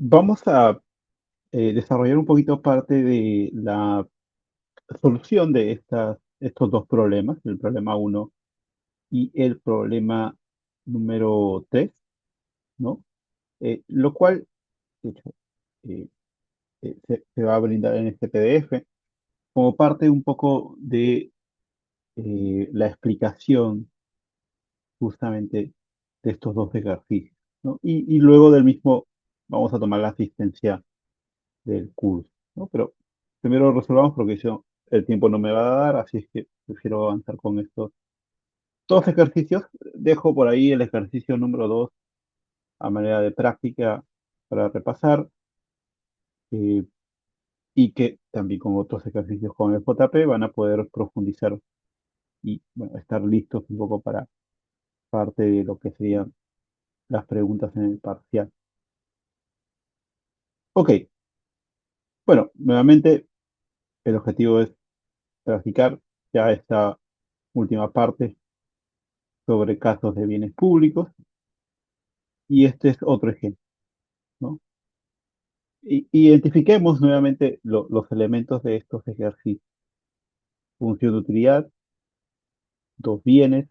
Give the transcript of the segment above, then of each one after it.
Vamos a desarrollar un poquito parte de la solución de estos dos problemas, el problema uno y el problema número 3, ¿no? Lo cual, de hecho, eh, se va a brindar en este PDF como parte un poco de la explicación justamente de estos dos ejercicios, ¿no? Y luego del mismo vamos a tomar la asistencia del curso, ¿no? Pero primero resolvamos porque yo, el tiempo no me va a dar, así es que prefiero avanzar con estos dos ejercicios. Dejo por ahí el ejercicio número 2 a manera de práctica para repasar, eh, y que también con otros ejercicios con el JP van a poder profundizar y bueno, estar listos un poco para parte de lo que serían las preguntas en el parcial. Ok, bueno, nuevamente el objetivo es practicar ya esta última parte sobre casos de bienes públicos. Y este es otro ejemplo, ¿no? Identifiquemos nuevamente los elementos de estos ejercicios. Función de utilidad, dos bienes,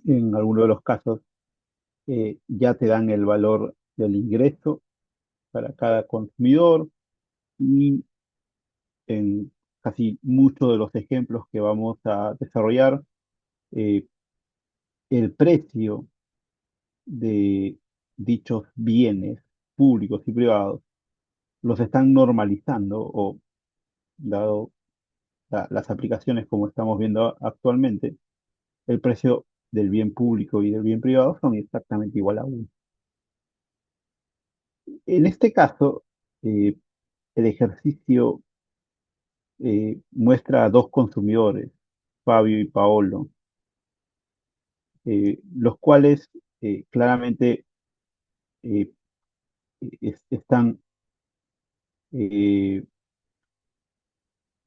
en alguno de los casos ya te dan el valor del ingreso para cada consumidor y en casi muchos de los ejemplos que vamos a desarrollar, eh, el precio de dichos bienes públicos y privados los están normalizando o dado las aplicaciones como estamos viendo actualmente, el precio del bien público y del bien privado son exactamente igual a uno. En este caso, eh, el ejercicio muestra a dos consumidores, Fabio y Paolo, los cuales claramente eh, están, eh,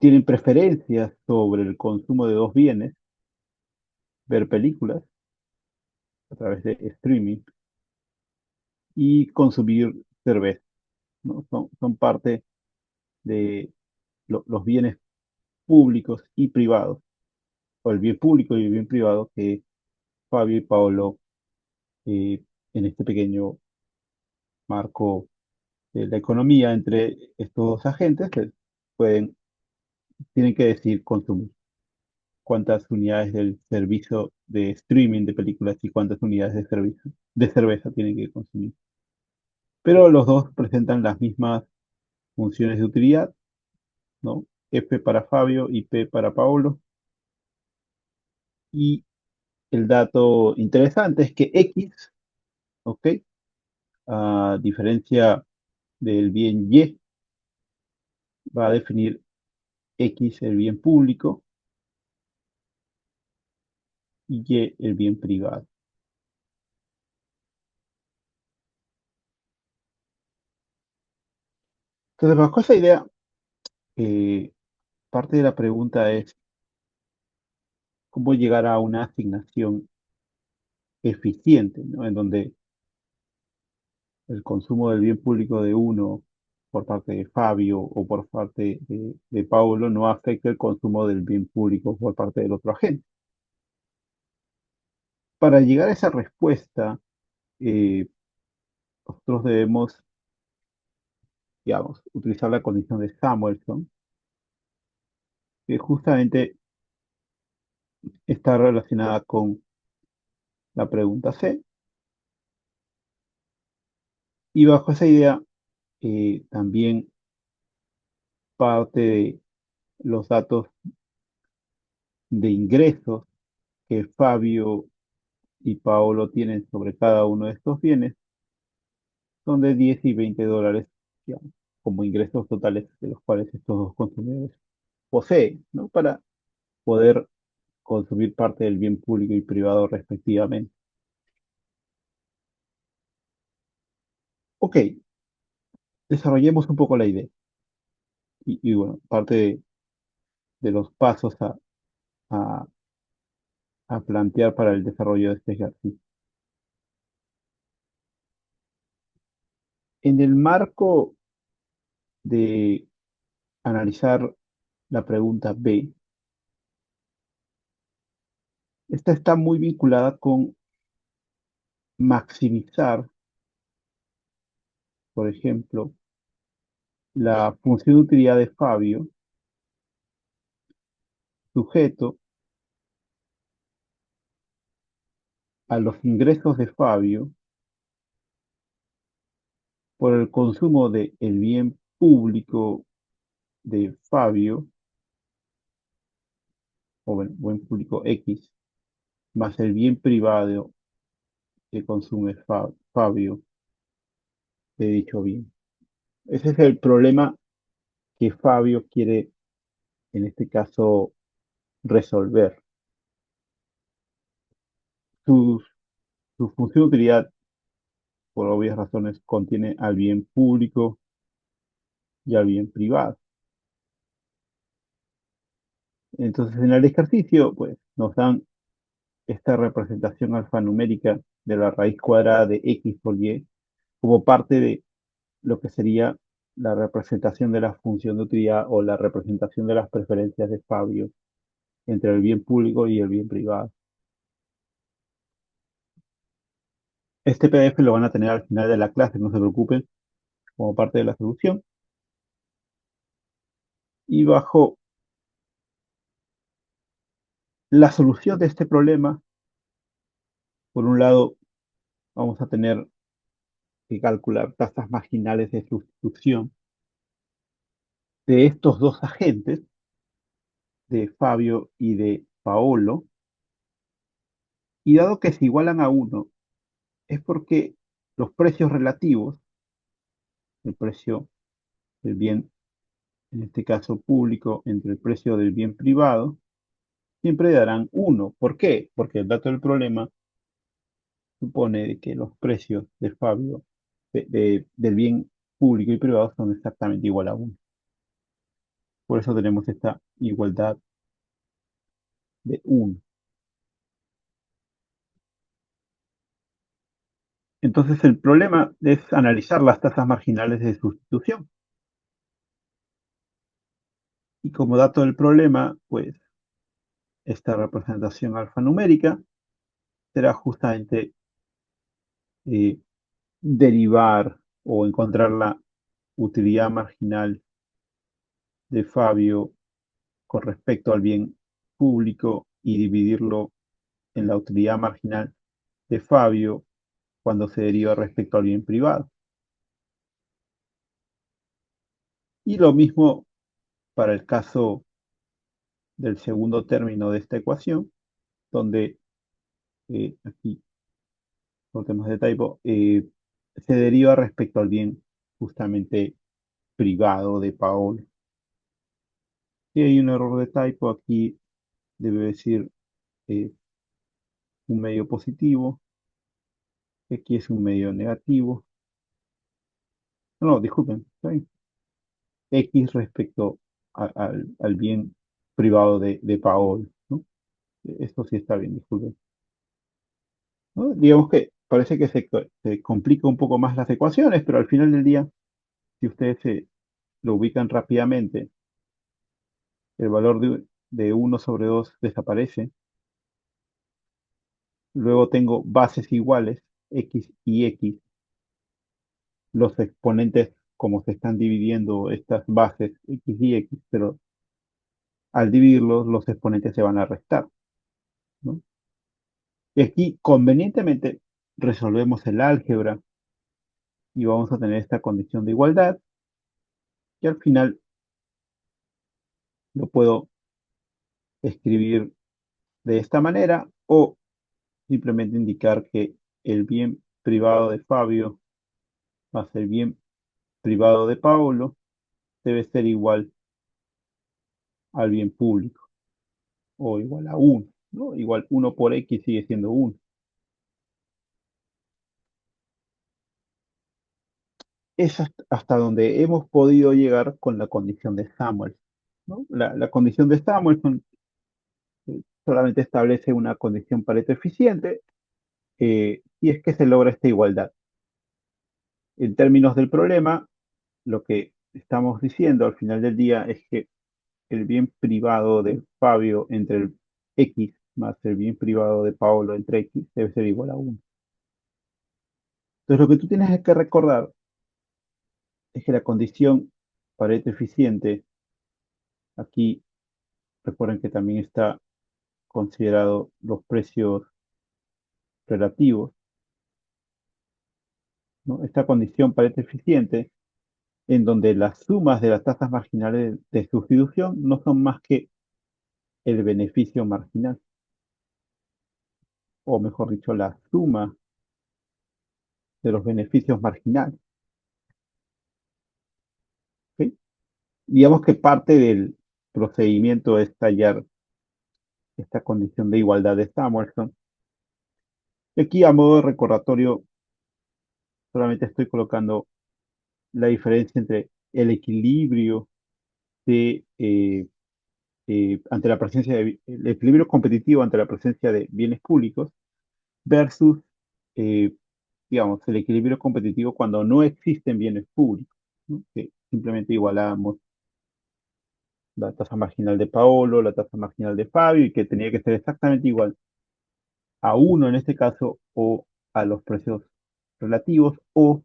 tienen preferencias sobre el consumo de dos bienes, ver películas a través de streaming y consumir cerveza, ¿no? Son parte de los bienes públicos y privados, o el bien público y el bien privado que Fabio y Paolo, eh, en este pequeño marco de la economía entre estos dos agentes, pueden, tienen que decidir consumir cuántas unidades del servicio de streaming de películas y cuántas unidades de servicio de cerveza tienen que consumir. Pero los dos presentan las mismas funciones de utilidad, ¿no? F para Fabio y P para Paolo. Y el dato interesante es que X, ¿ok? A diferencia del bien Y, va a definir X el bien público y Y el bien privado. Entonces, bajo esa idea, eh, parte de la pregunta es cómo llegar a una asignación eficiente, ¿no? En donde el consumo del bien público de uno por parte de Fabio o por parte de Paulo no afecte el consumo del bien público por parte del otro agente. Para llegar a esa respuesta, eh, nosotros debemos, digamos, utilizar la condición de Samuelson, que justamente está relacionada con la pregunta C, y bajo esa idea también parte de los datos de ingresos que Fabio y Paolo tienen sobre cada uno de estos bienes son de 10 y $20, digamos, como ingresos totales de los cuales estos dos consumidores poseen, ¿no? Para poder consumir parte del bien público y privado respectivamente. Ok, desarrollemos un poco la idea y bueno, parte de los pasos a- a plantear para el desarrollo de este ejercicio. En el marco de analizar la pregunta B, esta está muy vinculada con maximizar, por ejemplo, la función de utilidad de Fabio, sujeto a los ingresos de Fabio por el consumo del bien público de Fabio, o bueno, buen público X, más el bien privado que consume Fabio de dicho bien. Ese es el problema que Fabio quiere, en este caso, resolver. Su, su función de utilidad, por obvias razones, contiene al bien público y al bien privado. Entonces, en el ejercicio, pues, nos dan esta representación alfanumérica de la raíz cuadrada de x por y como parte de lo que sería la representación de la función de utilidad o la representación de las preferencias de Fabio entre el bien público y el bien privado. Este PDF lo van a tener al final de la clase, no se preocupen, como parte de la solución. Y bajo la solución de este problema, por un lado, vamos a tener que calcular tasas marginales de sustitución de estos dos agentes, de Fabio y de Paolo, y dado que se igualan a 1, es porque los precios relativos, el precio del bien, en este caso público, entre el precio del bien privado, siempre darán 1. ¿Por qué? Porque el dato del problema supone que los precios de Fabio, del bien público y privado, son exactamente igual a 1. Por eso tenemos esta igualdad de 1. Entonces el problema es analizar las tasas marginales de sustitución. Y como dato del problema, pues esta representación alfanumérica será justamente eh, derivar o encontrar la utilidad marginal de Fabio con respecto al bien público y dividirlo en la utilidad marginal de Fabio cuando se deriva respecto al bien privado. Y lo mismo para el caso del segundo término de esta ecuación, donde aquí, por temas de typo, se deriva respecto al bien justamente privado de Paolo. Si hay un error de typo, aquí debe decir eh, un medio positivo, aquí es un medio negativo. No, disculpen, ¿está bien? X respecto al bien privado de Paolo, ¿no? Esto sí está bien, disculpen. ¿No? Digamos que parece que se complica un poco más las ecuaciones, pero al final del día, si ustedes lo ubican rápidamente, el valor de 1 sobre 2 desaparece. Luego tengo bases iguales, x y x. Los exponentes, como se están dividiendo estas bases x y x, pero al dividirlos, los exponentes se van a restar, ¿no? Y aquí, convenientemente, resolvemos el álgebra y vamos a tener esta condición de igualdad. Y al final lo puedo escribir de esta manera o simplemente indicar que el bien privado de Fabio más el bien privado de Paolo debe ser igual al bien público o igual a 1, ¿no? Igual 1 por x sigue siendo 1. Es hasta donde hemos podido llegar con la condición de Samuelson, ¿no? La condición de Samuelson solamente establece una condición Pareto eficiente y es que se logra esta igualdad. En términos del problema, lo que estamos diciendo al final del día es que el bien privado de Fabio entre el X más el bien privado de Paolo entre X debe ser igual a 1. Entonces, lo que tú tienes que recordar es que la condición Pareto eficiente, aquí recuerden que también está considerado los precios relativos, ¿no? Esta condición Pareto eficiente, en donde las sumas de las tasas marginales de sustitución no son más que el beneficio marginal, o mejor dicho, la suma de los beneficios marginales. ¿Ok? Digamos que parte del procedimiento es hallar esta condición de igualdad de Samuelson. Y aquí, a modo de recordatorio, solamente estoy colocando la diferencia entre el equilibrio de, ante la presencia de, el equilibrio competitivo ante la presencia de bienes públicos versus, eh, digamos, el equilibrio competitivo cuando no existen bienes públicos, ¿no? Que simplemente igualamos la tasa marginal de Paolo, la tasa marginal de Fabio, y que tenía que ser exactamente igual a 1 en este caso, o a los precios relativos, o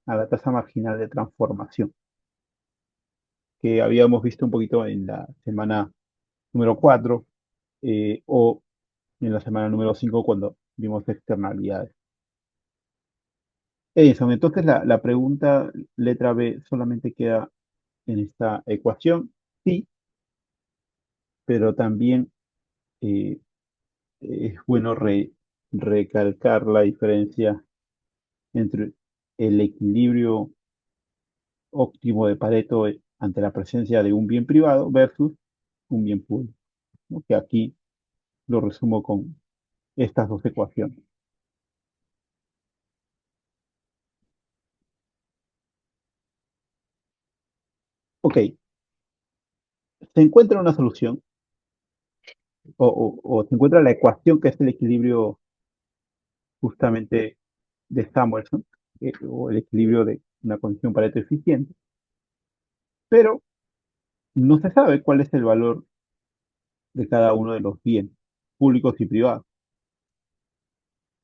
a la tasa marginal de transformación, que habíamos visto un poquito en la semana número 4, o en la semana número 5 cuando vimos externalidades. Eso, entonces la pregunta letra B solamente queda en esta ecuación, sí, pero también eh, es bueno recalcar la diferencia entre el equilibrio óptimo de Pareto ante la presencia de un bien privado versus un bien público, ¿no? Que aquí lo resumo con estas dos ecuaciones. Ok, se encuentra una solución o se encuentra la ecuación que es el equilibrio justamente de Samuelson, o el equilibrio de una condición Pareto eficiente, pero no se sabe cuál es el valor de cada uno de los bienes públicos y privados.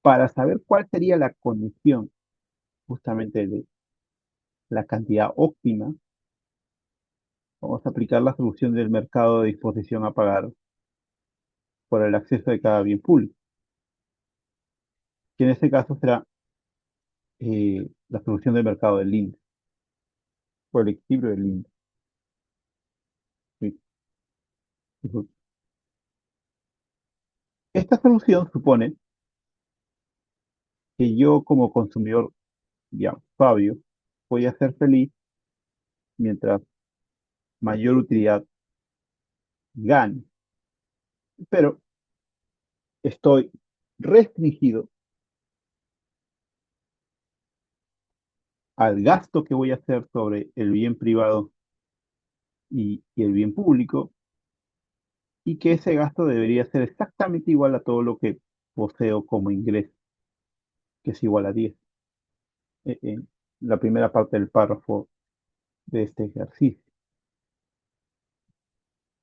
Para saber cuál sería la condición justamente de la cantidad óptima, vamos a aplicar la solución del mercado de disposición a pagar por el acceso de cada bien público, que en este caso será la solución del mercado del índice, o el equilibrio del índice. ¿Sí? Esta solución supone que yo como consumidor, digamos, Fabio, voy a ser feliz mientras mayor utilidad gane, pero estoy restringido al gasto que voy a hacer sobre el bien privado y el bien público, y que ese gasto debería ser exactamente igual a todo lo que poseo como ingreso, que es igual a 10, en la primera parte del párrafo de este ejercicio.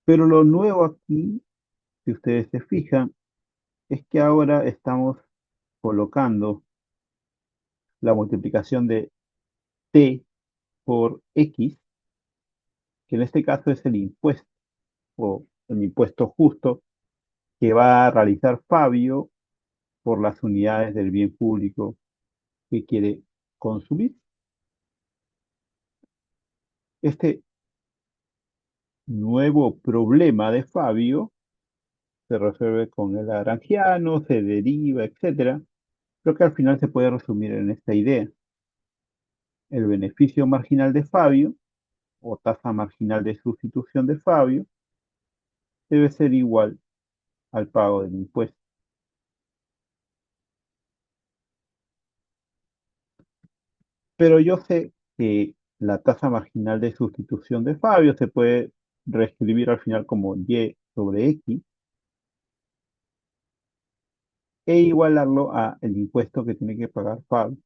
Pero lo nuevo aquí, si ustedes se fijan, es que ahora estamos colocando la multiplicación de t por x, que en este caso es el impuesto, o el impuesto justo que va a realizar Fabio por las unidades del bien público que quiere consumir. Este nuevo problema de Fabio se resuelve con el lagrangiano, se deriva, etcétera. Creo que al final se puede resumir en esta idea. El beneficio marginal de Fabio, o tasa marginal de sustitución de Fabio, debe ser igual al pago del impuesto. Pero yo sé que la tasa marginal de sustitución de Fabio se puede reescribir al final como y sobre x, e igualarlo a el impuesto que tiene que pagar Fabio.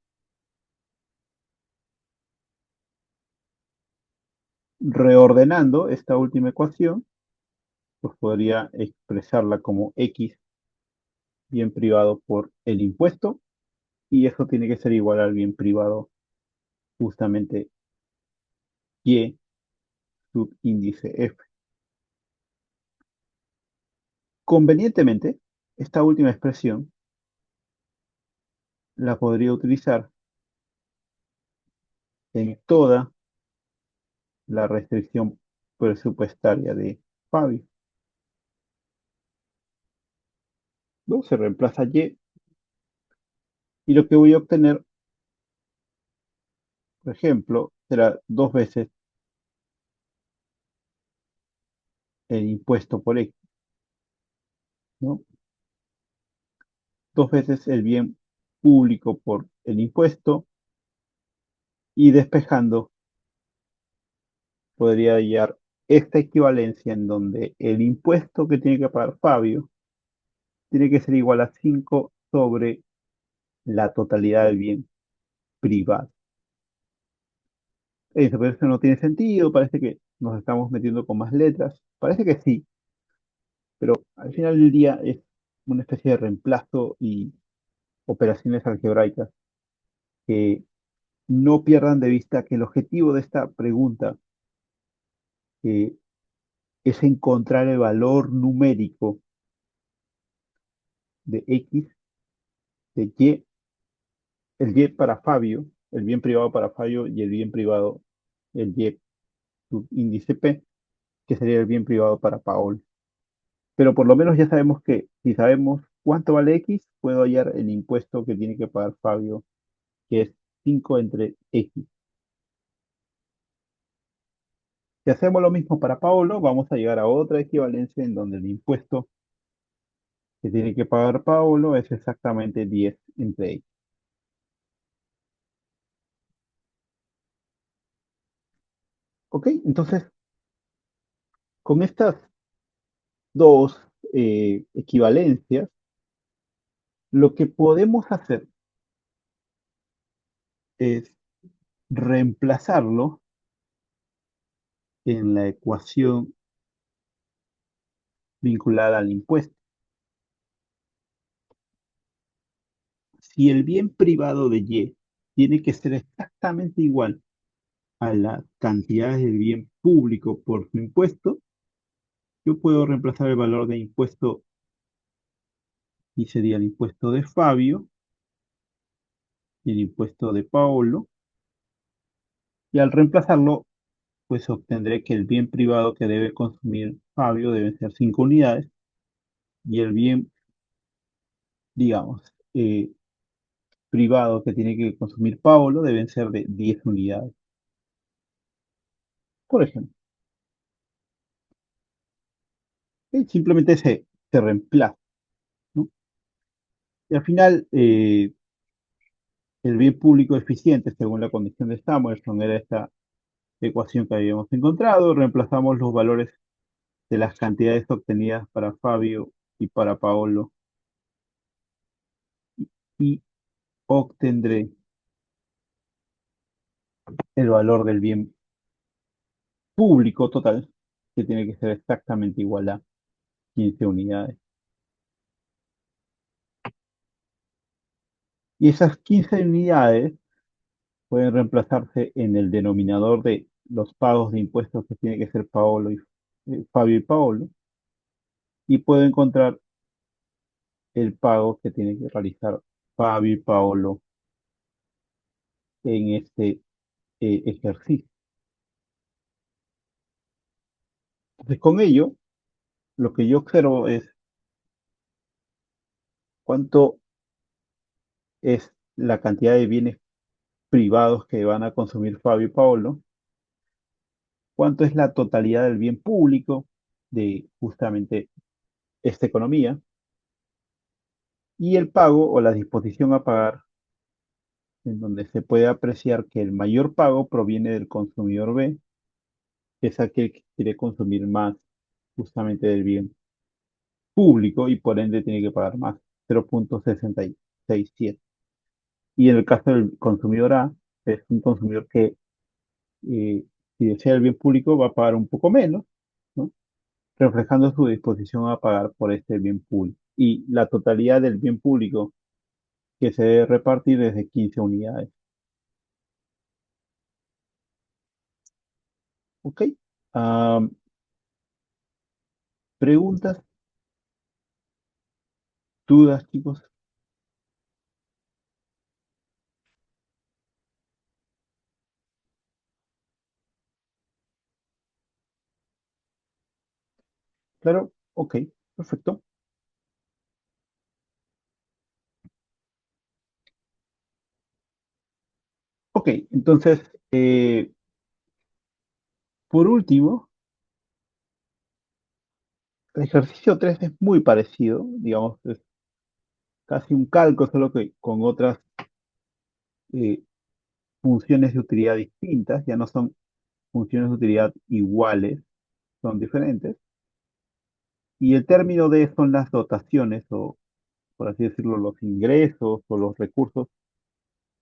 Reordenando esta última ecuación, pues podría expresarla como X bien privado por el impuesto, y eso tiene que ser igual al bien privado justamente Y subíndice F. Convenientemente, esta última expresión la podría utilizar en toda la restricción presupuestaria de Fabio, ¿no? Se reemplaza y lo que voy a obtener, por ejemplo, será dos veces el impuesto por X, ¿no? Dos veces el bien público por el impuesto, y despejando podría hallar esta equivalencia en donde el impuesto que tiene que pagar Fabio tiene que ser igual a 5 sobre la totalidad del bien privado. Eso, pero eso no tiene sentido, parece que nos estamos metiendo con más letras. Parece que sí, pero al final del día es una especie de reemplazo y operaciones algebraicas que no pierdan de vista que el objetivo de esta pregunta eh, es encontrar el valor numérico de X, de Y, el Y para Fabio, el bien privado para Fabio y el bien privado, el Y subíndice P, que sería el bien privado para Paul. Pero por lo menos ya sabemos que si sabemos cuánto vale X, puedo hallar el impuesto que tiene que pagar Fabio, que es 5 entre X. Si hacemos lo mismo para Paolo, vamos a llegar a otra equivalencia en donde el impuesto que tiene que pagar Paolo es exactamente 10 entre X. ¿Ok? Entonces, con estas dos equivalencias, lo que podemos hacer es reemplazarlo en la ecuación vinculada al impuesto. Si el bien privado de Y tiene que ser exactamente igual a la cantidad del bien público por su impuesto, yo puedo reemplazar el valor de impuesto y sería el impuesto de Fabio y el impuesto de Paolo, y al reemplazarlo, pues obtendré que el bien privado que debe consumir Fabio debe ser 5 unidades y el bien, digamos, privado que tiene que consumir Paolo deben ser de 10 unidades, por ejemplo. Y simplemente se reemplaza, ¿no? Y al final, el bien público eficiente, según la condición de Samuelson, era esta ecuación que habíamos encontrado. Reemplazamos los valores de las cantidades obtenidas para Fabio y para Paolo y obtendré el valor del bien público total, que tiene que ser exactamente igual a 15 unidades. Y esas 15 unidades pueden reemplazarse en el denominador de los pagos de impuestos que tiene que ser Fabio y Paolo, y puedo encontrar el pago que tiene que realizar Fabio y Paolo en este ejercicio. Entonces, con ello, lo que yo observo es cuánto es la cantidad de bienes privados que van a consumir Fabio y Paolo, cuánto es la totalidad del bien público de justamente esta economía, y el pago o la disposición a pagar, en donde se puede apreciar que el mayor pago proviene del consumidor B, que es aquel que quiere consumir más justamente del bien público y por ende tiene que pagar más, 0,667. Y en el caso del consumidor A, es un consumidor que si desea el bien público, va a pagar un poco menos, ¿no? Reflejando su disposición a pagar por este bien público. Y la totalidad del bien público que se debe repartir desde 15 unidades. ¿Ok? Ah, ¿preguntas, dudas, chicos? Claro, ok, perfecto. Ok, entonces, por último, el ejercicio 3 es muy parecido, digamos, es casi un calco, solo que con otras eh, funciones de utilidad distintas, ya no son funciones de utilidad iguales, son diferentes. Y el término de son las dotaciones, o por así decirlo, los ingresos o los recursos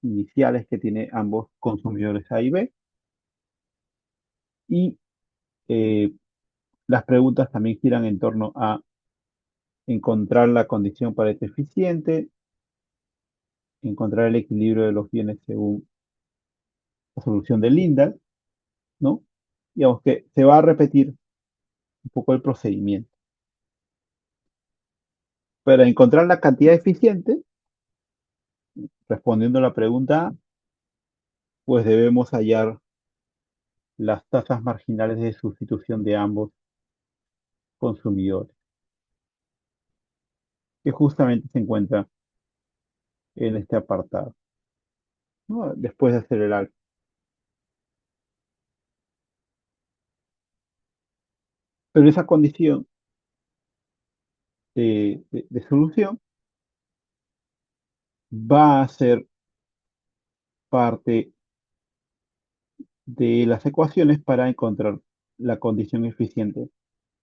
iniciales que tiene ambos consumidores A y B. Y eh, las preguntas también giran en torno a encontrar la condición para este eficiente, encontrar el equilibrio de los bienes según la solución de Linda, ¿no? Digamos que se va a repetir un poco el procedimiento. Para encontrar la cantidad eficiente, respondiendo a la pregunta A, pues debemos hallar las tasas marginales de sustitución de ambos consumidores, que justamente se encuentra en este apartado, ¿no? Después de hacer el álgebra. Pero esa condición de solución va a ser parte de las ecuaciones para encontrar la condición eficiente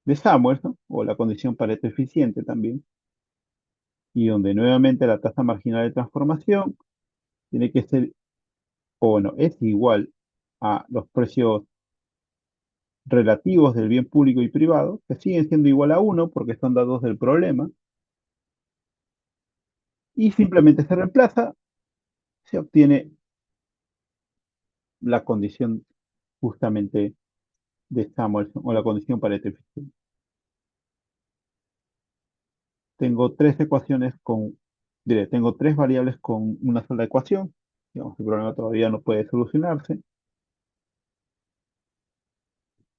de Samuelson, o la condición Pareto eficiente también, y donde nuevamente la tasa marginal de transformación tiene que ser, o bueno, es igual a los precios relativos del bien público y privado, que siguen siendo igual a uno porque son datos del problema, y simplemente se reemplaza, se obtiene la condición justamente de Samuelson, o la condición Pareto eficiente. Tengo tres ecuaciones tengo tres variables con una sola ecuación. Digamos, el problema todavía no puede solucionarse.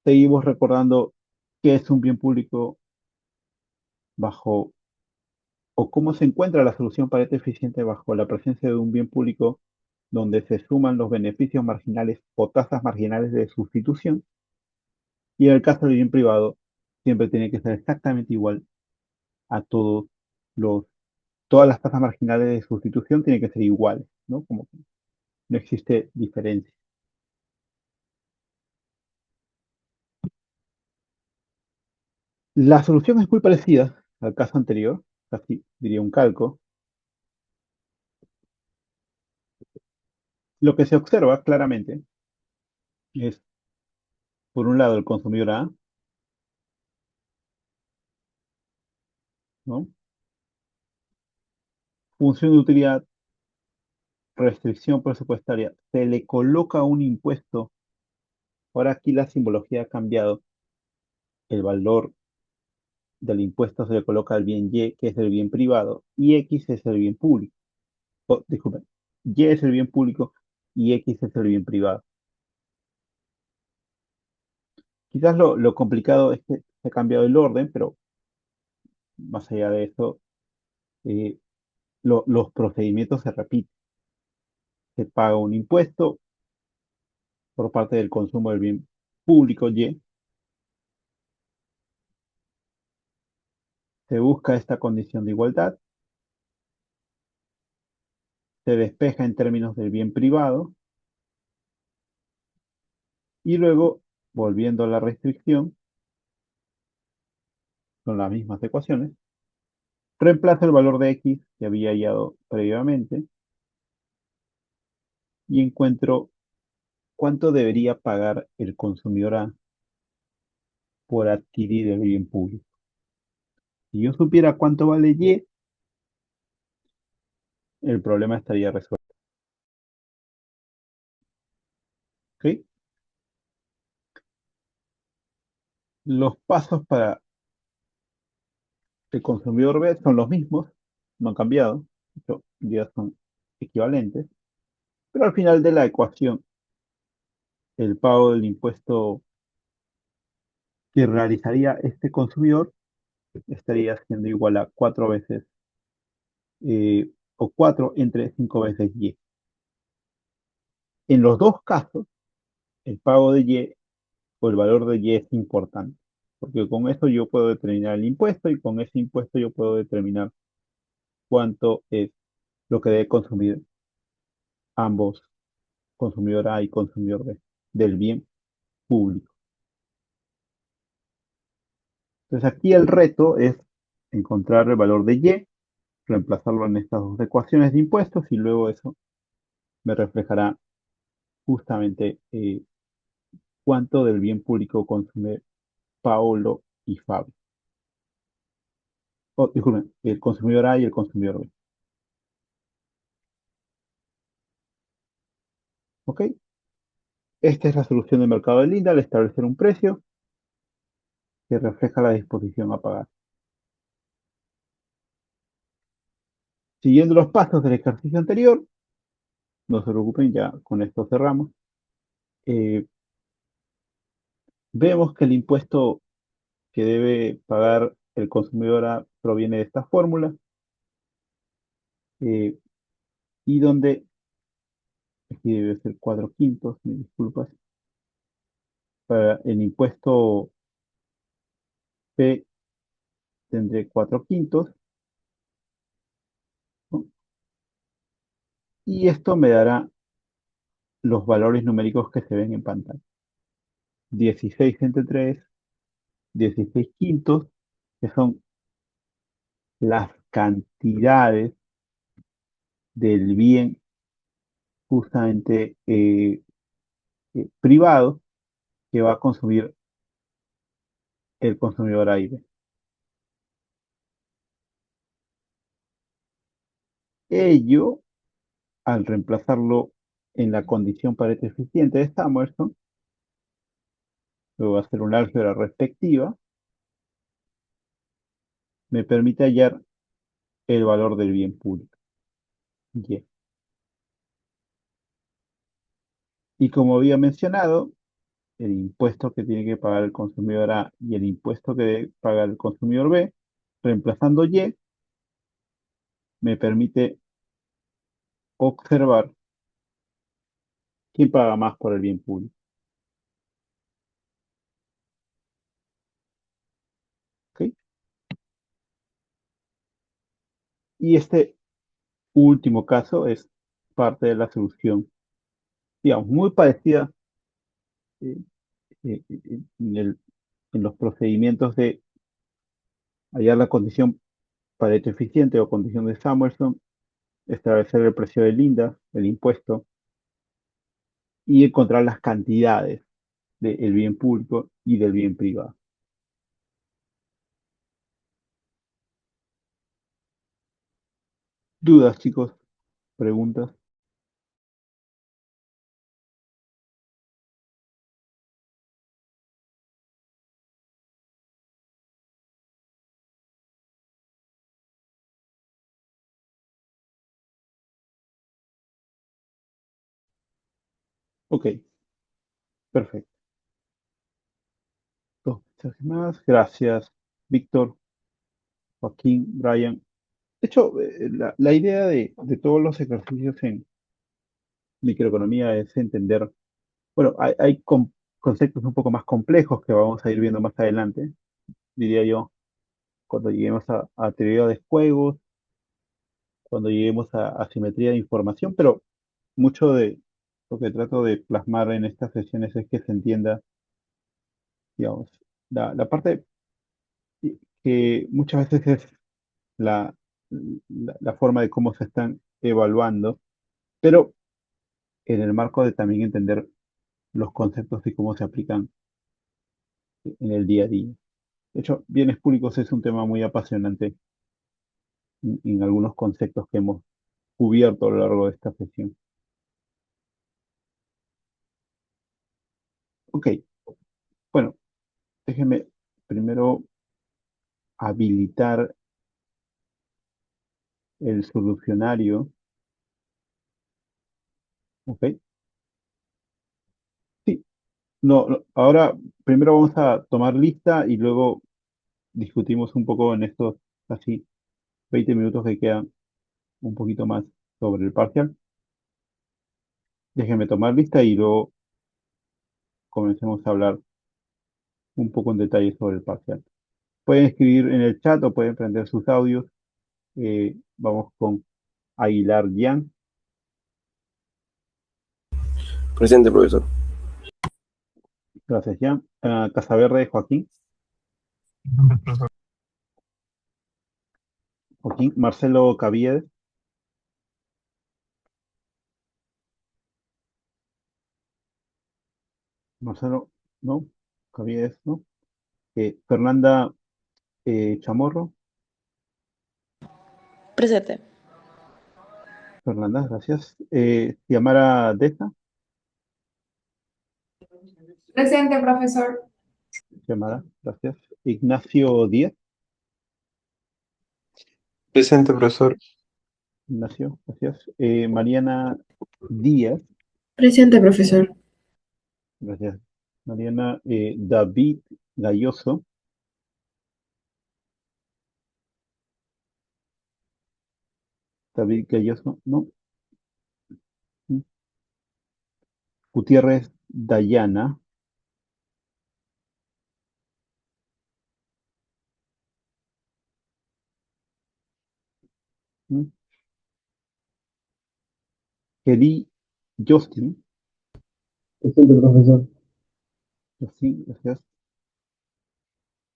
Seguimos recordando qué es un bien público bajo, o cómo se encuentra la solución Pareto eficiente bajo la presencia de un bien público donde se suman los beneficios marginales o tasas marginales de sustitución. Y en el caso del bien privado, siempre tiene que ser exactamente igual a los, todas las tasas marginales de sustitución tienen que ser iguales, ¿no? Como que no existe diferencia. La solución es muy parecida al caso anterior, casi diría un calco. Lo que se observa claramente es, por un lado, el consumidor A, ¿no? Función de utilidad, restricción presupuestaria. Se le coloca un impuesto. Ahora aquí la simbología ha cambiado. El valor del impuesto se le coloca al bien Y, que es el bien privado, y X es el bien público. Disculpen, Y es el bien público y X es el bien privado. Quizás lo complicado es que se ha cambiado el orden, pero más allá de eso, eh, los procedimientos se repiten. Se paga un impuesto por parte del consumo del bien público Y, se busca esta condición de igualdad, se despeja en términos del bien privado y luego, volviendo a la restricción, con las mismas ecuaciones, reemplazo el valor de X que había hallado previamente y encuentro ¿cuánto debería pagar el consumidor por adquirir el bien público? Si yo supiera cuánto vale Y, el problema estaría resuelto. ¿Ok? Los pasos para el consumidor B son los mismos, no han cambiado, de hecho, ya son equivalentes, pero al final de la ecuación, el pago del impuesto que realizaría este consumidor estaría siendo igual a 4 veces, o 4 entre 5 veces Y. En los dos casos, el pago de Y o el valor de Y es importante, porque con eso yo puedo determinar el impuesto y con ese impuesto yo puedo determinar cuánto es lo que debe consumir ambos, consumidor A y consumidor B, del bien público. Entonces aquí el reto es encontrar el valor de Y, reemplazarlo en estas dos ecuaciones de impuestos y luego eso me reflejará justamente cuánto del bien público consume Paolo y Fabio. Oh, disculpen, el consumidor A y el consumidor B. ¿Ok? Esta es la solución de mercado de Linda al establecer un precio que refleja la disposición a pagar. Siguiendo los pasos del ejercicio anterior, no se preocupen, ya con esto cerramos. eh, Vemos que el impuesto que debe pagar el consumidor A proviene de esta fórmula, eh, y donde, aquí debe ser 4 quintos, me disculpas, para el impuesto P tendré 4 quintos, ¿no? Y esto me dará los valores numéricos que se ven en pantalla. 16 entre 3, 16 quintos, que son las cantidades del bien justamente privado que va a consumir el consumidor A y B. Ello, al reemplazarlo en la condición Pareto eficiente de Samuelson, luego hacer un álgebra respectiva, me permite hallar el valor del bien público. Y. Y como había mencionado, el impuesto que tiene que pagar el consumidor A y el impuesto que debe pagar el consumidor B, reemplazando Y, me permite observar quién paga más por el bien público. ¿Ok? Y este último caso es parte de la solución, digamos, muy parecida eh, en los procedimientos de hallar la condición Pareto eficiente o condición de Samuelson, establecer el precio de Linda, el impuesto, y encontrar las cantidades del bien público y del bien privado. ¿Dudas, chicos? ¿Preguntas? Ok, perfecto. Dos mensajes más. Gracias, Víctor, Joaquín, Brian. De hecho, la idea de todos los ejercicios en microeconomía es entender, bueno, hay conceptos un poco más complejos que vamos a ir viendo más adelante, diría yo, cuando lleguemos a teoría de juegos, cuando lleguemos a asimetría de información, pero mucho de lo que trato de plasmar en estas sesiones es que se entienda, digamos, la parte que muchas veces es la, la forma de cómo se están evaluando, pero en el marco de también entender los conceptos y cómo se aplican en el día a día. De hecho, bienes públicos es un tema muy apasionante en algunos conceptos que hemos cubierto a lo largo de esta sesión. Ok, bueno, déjeme primero habilitar el solucionario. Ok, sí, ahora primero vamos a tomar lista y luego discutimos un poco en estos casi 20 minutos que quedan un poquito más sobre el parcial. Déjenme tomar lista y luego comencemos a hablar un poco en detalle sobre el parcial. Pueden escribir en el chat o pueden prender sus audios. Vamos con Aguilar Jan. Presente, profesor. Gracias, Jan. Casaverde Joaquín. Joaquín. Marcelo Caviedes. Marcelo, no. Caviedes, no. Fernanda Chamorro. Presente. Fernanda, gracias. Xiomara Deza. Presente, profesor. Xiomara, gracias. Ignacio Díaz. Presente, profesor. Ignacio, gracias. Mariana Díaz. Presente, profesor. Gracias. Mariana David Galloso. David Galloso, no. Gutiérrez Dayana. Kelly Justin. Presente, profesor. Justin, gracias.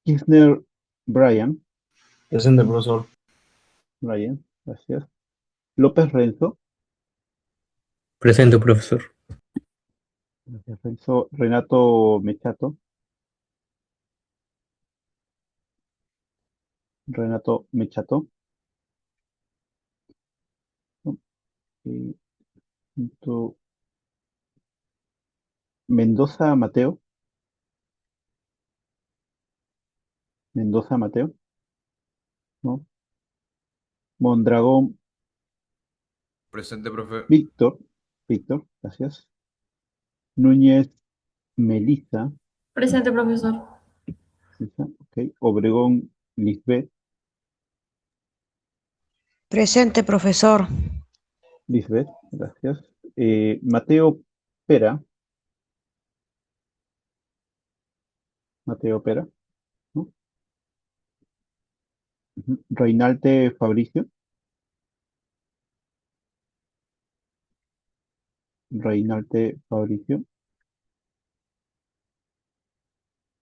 Kirchner Brian. Presente, profesor. Brian, gracias. López Renzo. Presente, profesor. Gracias, Renzo. Renato Mechato. Renato Mechato. ¿No? Eh, Mendoza Mateo. Mendoza Mateo. ¿No? Mondragón Presente, profe. Víctor. Víctor, gracias. Núñez Melissa. Presente, profesor. Ok. Obregón Lisbeth. Presente, profesor. Lisbeth, gracias. Mateo Pera. Mateo Pera, ¿no? Reinalte Fabricio. Reinalte Fabricio.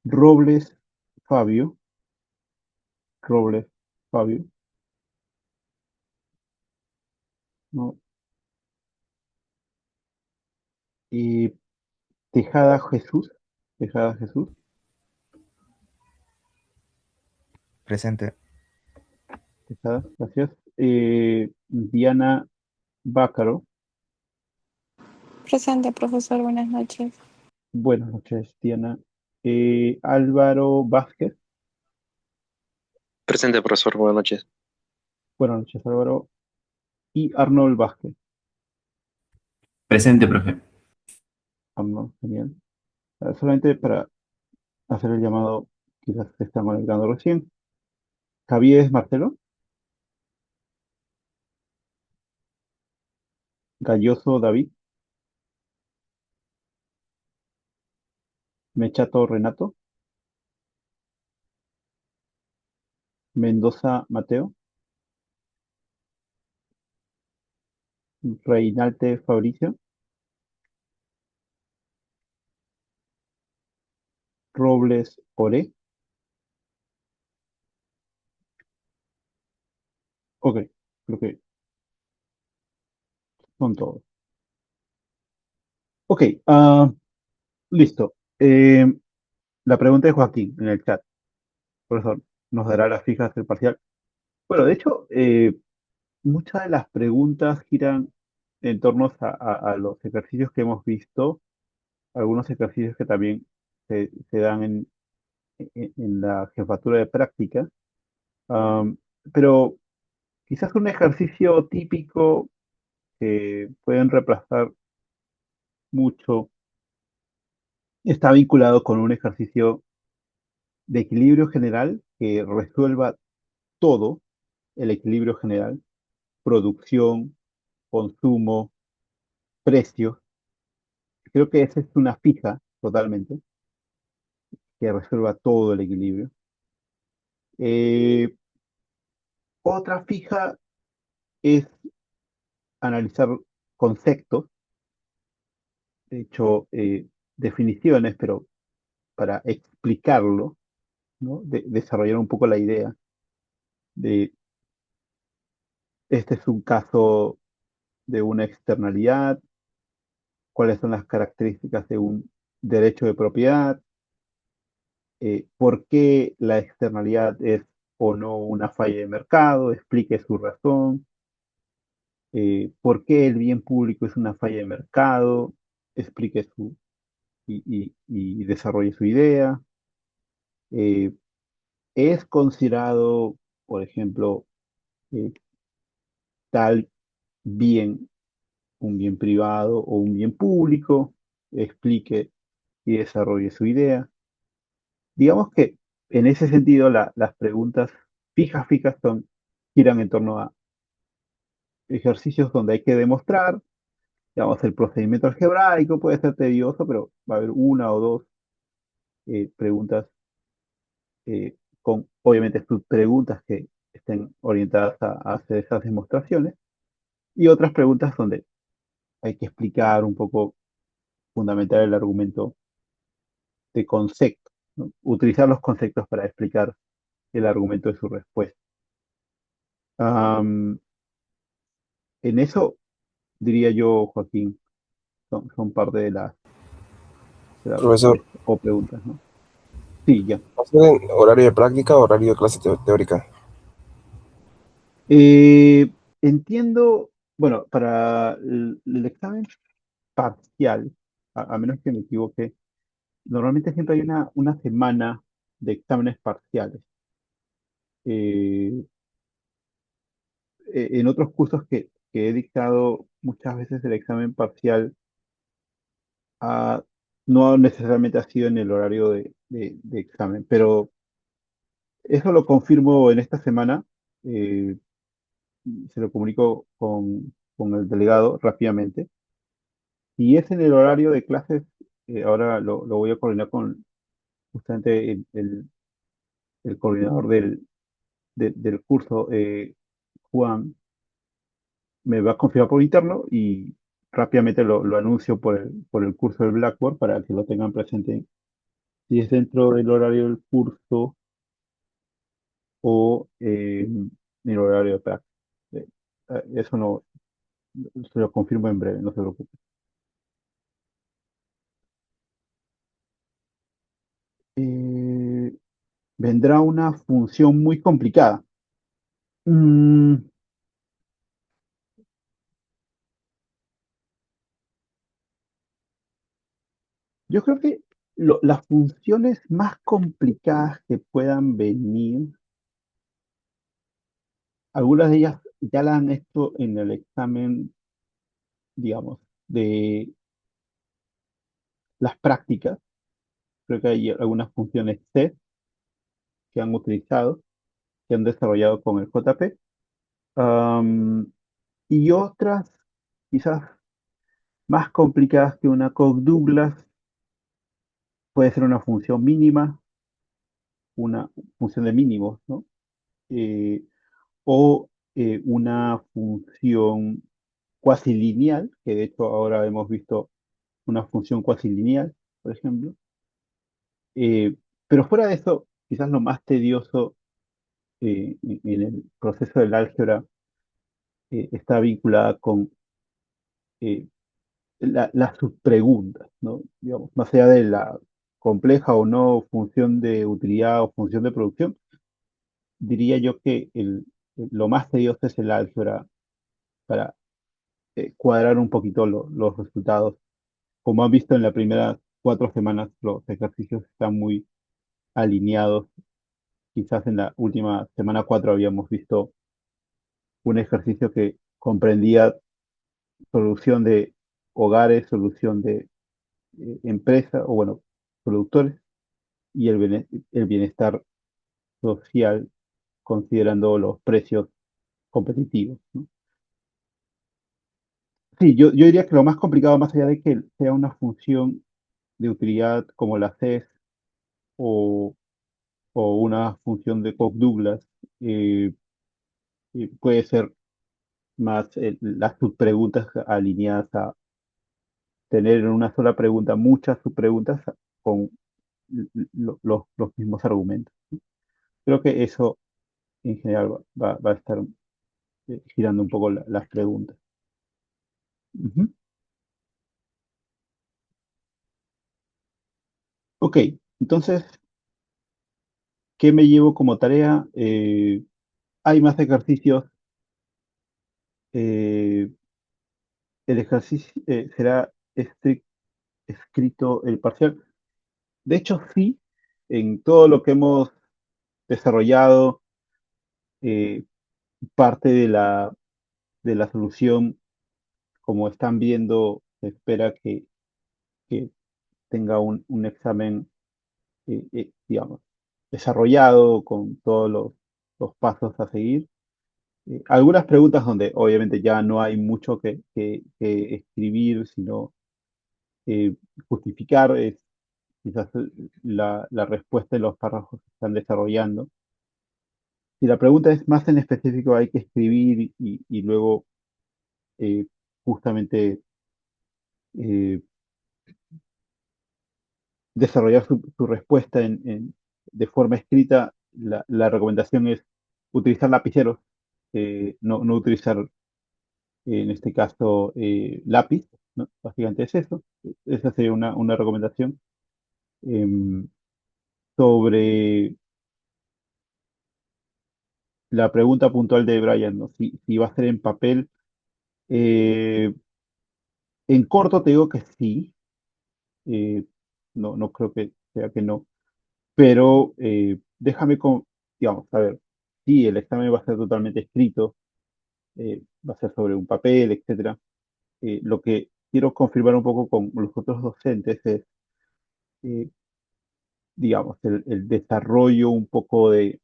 Robles Fabio. Robles Fabio, ¿no? Y Tejada Jesús. Tejada Jesús. Presente. Tejada, gracias. Diana Bácaro. Presente, profesor. Buenas noches. Buenas noches, Diana. Álvaro Vázquez. Presente, profesor. Buenas noches. Buenas noches, Álvaro. Y Arnold Vázquez. Presente, profe. Arnold, genial. Solamente para hacer el llamado, quizás se están conectando recién. Javier Marcelo. Galloso David. Mechato Renato. Mendoza Mateo. Reinalte Fabricio. Robles Ore. Ok, creo que son todos. Ok, Listo. La pregunta de Joaquín en el chat. Profesor, ¿nos dará las fijas del parcial? Bueno, de hecho, muchas de las preguntas giran en torno a los ejercicios que hemos visto, algunos ejercicios que también se dan en la jefatura de práctica. Am, pero quizás un ejercicio típico que pueden reemplazar mucho está vinculado con un ejercicio de equilibrio general que resuelva todo el equilibrio general, producción, consumo, precios. Creo que esa es una fija totalmente que resuelva todo el equilibrio. Eh, Otra fija es analizar conceptos, de hecho, definiciones, pero para explicarlo, ¿no? Desarrollar un poco la idea de este es un caso de una externalidad, cuáles son las características de un derecho de propiedad, por qué la externalidad es o no una falla de mercado, explique su razón, por qué el bien público es una falla de mercado, explique su y desarrolle su idea. Eh, es considerado, por ejemplo, eh, tal bien un bien privado o un bien público, explique y desarrolle su idea. Digamos que en ese sentido las preguntas fijas giran en torno a ejercicios donde hay que demostrar, digamos, el procedimiento algebraico puede ser tedioso, pero va a haber una o dos preguntas con, obviamente, sus preguntas que estén orientadas a hacer esas demostraciones y otras preguntas donde hay que explicar un poco, fundamentar el argumento de concepto, ¿no? Utilizar los conceptos para explicar el argumento de su respuesta. Am, en eso, diría yo, Joaquín, son parte de las Profesor, respuestas o preguntas, ¿no? Sí, ya. ¿va a ser en horario de práctica o horario de clase teórica? Entiendo, bueno, para el examen parcial, a menos que me equivoque, normalmente siempre hay una semana de exámenes parciales. Eh, en otros cursos que he dictado, muchas veces el examen parcial ah, no necesariamente ha sido en el horario de examen, pero eso lo confirmo en esta semana. eh, Se lo comunico con el delegado rápidamente. Si es en el horario de clases, ahora lo voy a coordinar con justamente el coordinador del curso, Juan, me va a confirmar por interno y rápidamente lo anuncio por el curso del Blackboard para que lo tengan presente si es dentro del horario del curso o en el horario de práctica. Eh, Eso no, se lo confirmo en breve, no se preocupe. Eh, Vendrá una función muy complicada. Mm, yo creo que las funciones más complicadas que puedan venir, algunas de ellas ya las han hecho en el examen, digamos, de las prácticas. Creo que hay algunas funciones C que han utilizado, que han desarrollado con el JP. Am, y otras, quizás más complicadas que una Coq-Douglas, puede ser una función mínima, una función de mínimos, ¿no? Eh, o una función cuasi lineal, que de hecho ahora hemos visto una función cuasi lineal, por ejemplo. Eh, pero fuera de eso, quizás lo más tedioso en el proceso del álgebra está vinculada con eh, las subpreguntas, ¿no? Digamos, más allá de la compleja o no función de utilidad o función de producción, diría yo que lo más tedioso es el álgebra para cuadrar un poquito los resultados. Como han visto en las primeras 4 semanas, los ejercicios están muy alineados. Quizás en la última semana 4 habíamos visto un ejercicio que comprendía solución de hogares, solución de empresas o bueno, productores y el bienestar social considerando los precios competitivos, ¿no? Sí, yo diría que lo más complicado, más allá de que sea una función de utilidad como la CES o, o una función de Cobb-Douglas, eh, puede ser más las subpreguntas alineadas a tener en una sola pregunta muchas subpreguntas con los mismos argumentos. Creo que eso en general va a estar girando un poco las preguntas. Ujú. Ok, entonces, ¿qué me llevo como tarea? Hay más ejercicios. eh, el ejercicio será escrito el parcial. De hecho, sí, en todo lo que hemos desarrollado, eh, parte de la solución, como están viendo, se espera que tenga un examen, digamos, desarrollado con todos los pasos a seguir. Algunas preguntas donde obviamente ya no hay mucho que escribir, sino eh, justificar es quizás la respuesta de los párrafos que están desarrollando. Si la pregunta es más en específico, hay que escribir y luego eh, justamente eh, desarrollar su respuesta de forma escrita. La recomendación es utilizar lapiceros, no utilizar en este caso lápiz, ¿no? Básicamente es eso. Esa sería una recomendación. Em, Sobre la pregunta puntual de Brian, ¿no? Si va a ser en papel, eh, en corto te digo que sí, eh, no creo que sea que no, pero déjame digamos, a ver, sí, el examen va a ser totalmente escrito, va a ser sobre un papel, etcétera. Lo que quiero confirmar un poco con los otros docentes es, eh, digamos, el desarrollo un poco del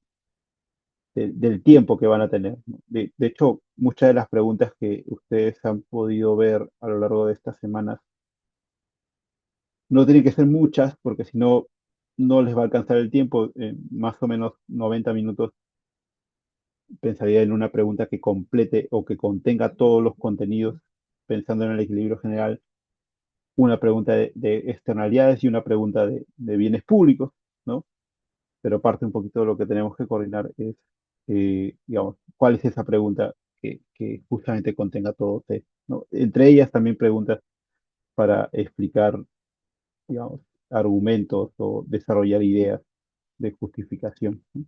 tiempo que van a tener, ¿no? De hecho, muchas de las preguntas que ustedes han podido ver a lo largo de estas semanas no tienen que ser muchas, porque si no, no les va a alcanzar el tiempo. En más o menos 90 minutos pensaría en una pregunta que complete o que contenga todos los contenidos, pensando en el equilibrio general, una pregunta de externalidades y una pregunta de bienes públicos, ¿no? Pero parte un poquito de lo que tenemos que coordinar es, digamos, cuál es esa pregunta que justamente contenga todo esto, ¿no? Entre ellas también preguntas para explicar, digamos, argumentos o desarrollar ideas de justificación, ¿no?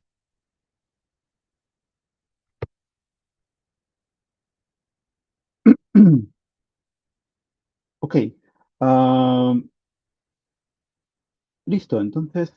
Ok, listo, entonces